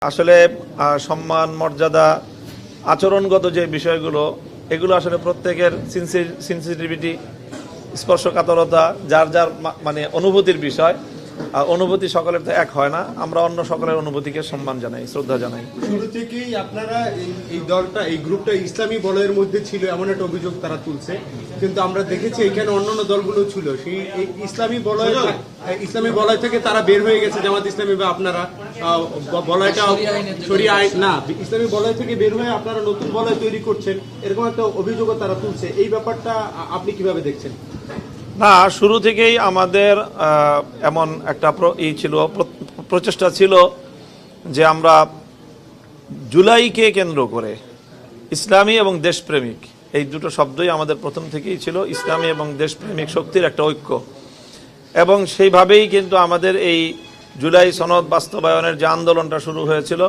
আসলে সম্মান মর্যাদা আচরণগত যে বিষয়গুলো এগুলো আসলে প্রত্যেকের সেনসিটিভিটি স্পর্শকাতরতা যার যার মানে অনুভূতির বিষয়। অনুভূতি সকলের তো এক হয় না, আমরা অন্য সকলের অনুভূতিকে সম্মান জানাই, শ্রদ্ধা জানাই। শুরু থেকেই আপনারা এই দলটা এই গ্রুপটা ইসলামী বলয়ের মধ্যে ছিল এমন একটা অভিযোগ তারা তুলছে, কিন্তু আমরা দেখেছি এখানে অন্যান্য দলগুলো ছিল সেই ইসলামী বলয় থেকে তারা বের হয়ে গেছে। জামাত ইসলামী বা আপনারা বলয়টা শরিয়া আইন না, ইসলামী বলয় থেকে বের হয়ে আপনারা নতুন বলয় তৈরি করছেন, এরকম একটা অভিযোগও তারা তুলছে। এই ব্যাপারটা আপনি কিভাবে দেখছেন? না, শুরু থেকেই আমাদের এমন একটা প্রচেষ্টা ছিল যে আমরা জুলাইকে কেন্দ্র করে ইসলামী এবং দেশপ্রেমিক এই দুটো শব্দই আমাদের প্রথম থেকেই ছিল, ইসলামী এবং দেশপ্রেমিক শক্তির একটা ঐক্য। এবং সেইভাবেই কিন্তু আমাদের এই জুলাই সনদ বাস্তবায়নের যে আন্দোলনটা শুরু হয়েছিল